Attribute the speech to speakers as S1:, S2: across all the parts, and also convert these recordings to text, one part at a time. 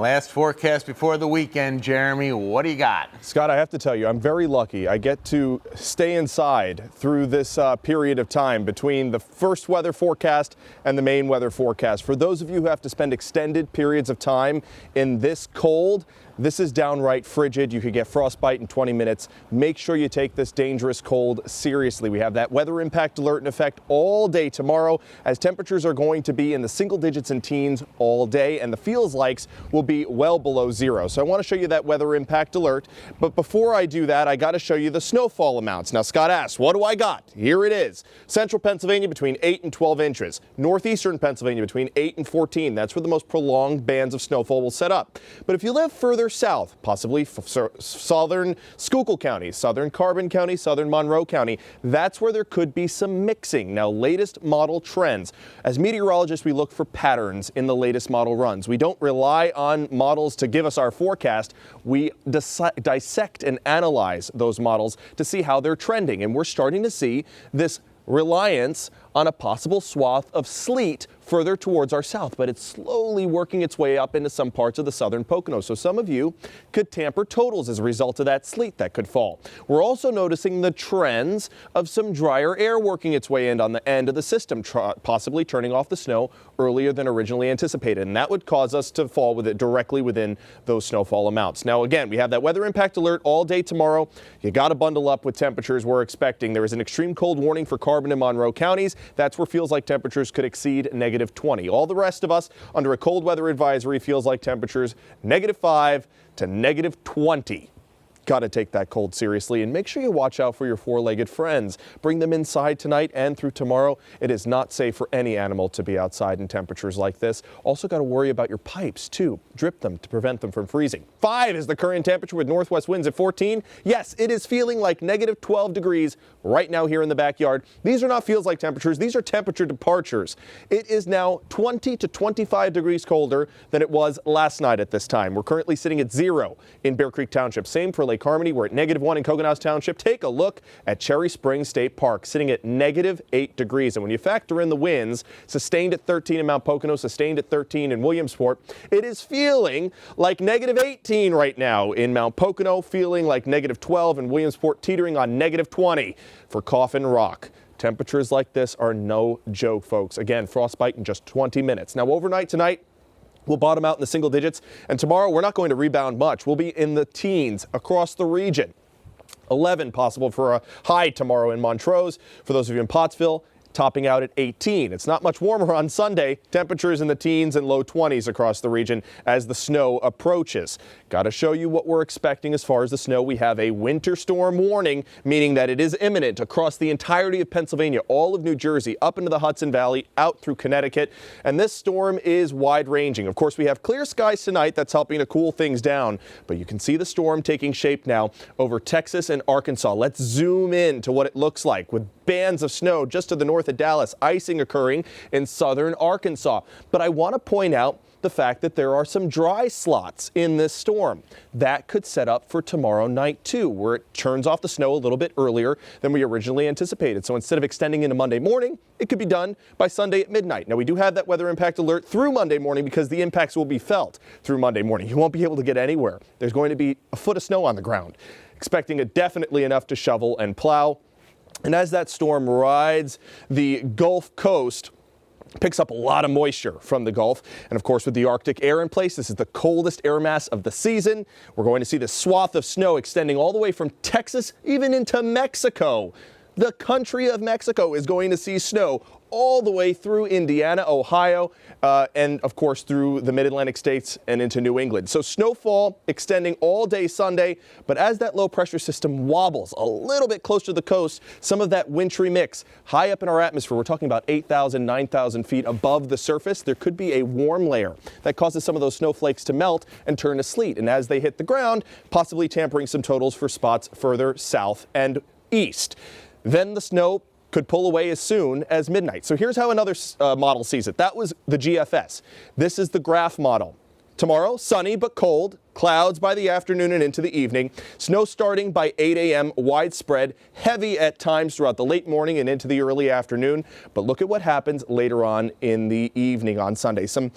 S1: Last forecast before the weekend, Jeremy. What do you got?
S2: Scott, I have to tell you, I'm very lucky. I get to stay inside through this period of time between the first weather forecast and the main weather forecast. For those of you who have to spend extended periods of time in this cold, this is downright frigid. You could get frostbite in 20 minutes. Make sure you take this dangerous cold seriously. We have that weather impact alert in effect all day tomorrow, as temperatures are going to be in the single digits and teens all day, and the feels likes will be well below zero. So I want to show you that weather impact alert. But before I do that, I got to show you the snowfall amounts. Now, Scott asked, what do I got? Here it is. Central Pennsylvania between 8 and 12 inches. Northeastern Pennsylvania between 8 and 14. That's where the most prolonged bands of snowfall will set up. But if you live further south, possibly southern Schuylkill County, southern Carbon County, southern Monroe County, that's where there could be some mixing. Now, latest model trends. As meteorologists, we look for patterns in the latest model runs. We don't rely on models to give us our forecast. We dissect and analyze those models to see how they're trending. And we're starting to see this reliance on a possible swath of sleet further towards our south, but it's slowly working its way up into some parts of the southern Poconos. So some of you could tamper totals as a result of that sleet that could fall. We're also noticing the trends of some drier air working its way in on the end of the system, possibly turning off the snow earlier than originally anticipated. And that would cause us to fall with it directly within those snowfall amounts. Now, again, we have that weather impact alert all day tomorrow. You got to bundle up with temperatures we're expecting. There is an extreme cold warning for Carbon and Monroe counties. That's where feels like temperatures could exceed -20. All the rest of us under a cold weather advisory feels like temperatures -5 to -20. Got to take that cold seriously, and make sure you watch out for your four-legged friends. Bring them inside tonight and through tomorrow. It is not safe for any animal to be outside in temperatures like this. Also got to worry about your pipes too. Drip them to prevent them from freezing. 5 is the current temperature with northwest winds at 14. Yes, it is feeling like -12 degrees right now here in the backyard. These are not feels like temperatures. These are temperature departures. It is now 20 to 25 degrees colder than it was last night at this time. We're currently sitting at 0 in Bear Creek Township. Same for Lake Harmony. We're at -1 in Cocono's Township. Take a look at Cherry Springs State Park, sitting at -8 degrees. And when you factor in the winds, sustained at 13 in Mount Pocono, sustained at 13 in Williamsport, it is feeling like -18 right now in Mount Pocono, feeling like -12 in Williamsport, teetering on -20 for Coffin Rock. Temperatures like this are no joke, folks. Again, frostbite in just 20 minutes. Now, overnight tonight, we'll bottom out in the single digits, and tomorrow we're not going to rebound much. We'll be in the teens across the region. 11 possible for a high tomorrow in Montrose. For those of you in Pottsville, topping out at 18. It's not much warmer on Sunday. Temperatures in the teens and low 20s across the region as the snow approaches. Got to show you what we're expecting as far as the snow. We have a winter storm warning, meaning that it is imminent across the entirety of Pennsylvania, all of New Jersey, up into the Hudson Valley, out through Connecticut. And this storm is wide-ranging. Of course, we have clear skies tonight. That's helping to cool things down. But you can see the storm taking shape now over Texas and Arkansas. Let's zoom in to what it looks like with bands of snow just to the north of Dallas, icing occurring in southern Arkansas. But I want to point out the fact that there are some dry slots in this storm. That could set up for tomorrow night too, where it turns off the snow a little bit earlier than we originally anticipated. So instead of extending into Monday morning, it could be done by Sunday at midnight. Now, we do have that weather impact alert through Monday morning because the impacts will be felt through Monday morning. You won't be able to get anywhere. There's going to be a foot of snow on the ground. Expecting it definitely enough to shovel and plow. And as that storm rides the Gulf Coast, picks up a lot of moisture from the Gulf. And of course, with the Arctic air in place, this is the coldest air mass of the season. We're going to see this swath of snow extending all the way from Texas even into Mexico. The country of Mexico is going to see snow all the way through Indiana, Ohio, and of course through the mid-Atlantic states and into New England. So snowfall extending all day Sunday, but as that low pressure system wobbles a little bit closer to the coast, some of that wintry mix high up in our atmosphere, we're talking about 8,000, 9,000 feet above the surface, there could be a warm layer that causes some of those snowflakes to melt and turn to sleet. And as they hit the ground, possibly tampering some totals for spots further south and east. Then the snow could pull away as soon as midnight. So here's how another model sees it. That was the GFS. This is the graph model. Tomorrow, sunny but cold. Clouds by the afternoon and into the evening. Snow starting by 8 a.m. widespread, heavy at times throughout the late morning and into the early afternoon. But look at what happens later on in the evening on Sunday. Some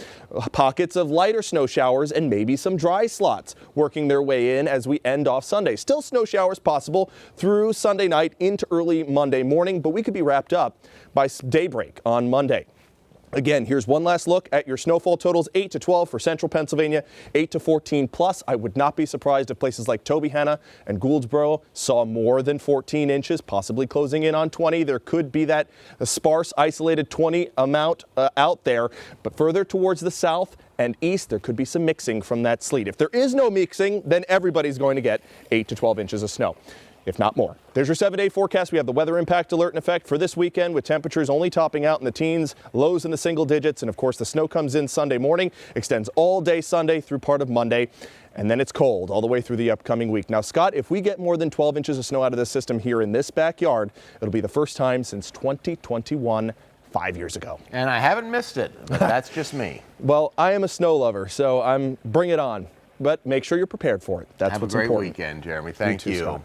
S2: pockets of lighter snow showers and maybe some dry slots working their way in as we end off Sunday. Still snow showers possible through Sunday night into early Monday morning, but we could be wrapped up by daybreak on Monday. Again, here's one last look at your snowfall totals. 8 to 12 for central Pennsylvania, 8 to 14 plus. I would not be surprised if places like Tobyhanna and Gouldsboro saw more than 14 inches, possibly closing in on 20. There could be that sparse, isolated 20 amount out there, but further towards the south and east, there could be some mixing from that sleet. If there is no mixing, then everybody's going to get 8 to 12 inches of snow, if not more. There's your 7-day forecast. We have the weather impact alert in effect for this weekend with temperatures only topping out in the teens, lows in the single digits. And of course, the snow comes in Sunday morning, extends all day Sunday through part of Monday. And then it's cold all the way through the upcoming week. Now, Scott, if we get more than 12 inches of snow out of this system here in this backyard, it'll be the first time since 2021, 5 years ago.
S1: And I haven't missed it, but that's just me.
S2: Well, I am a snow lover, so bring it on. But make sure you're prepared for it. That's what's important.
S1: Have a great weekend, Jeremy. Thank
S2: You too,
S1: you.
S2: Scott.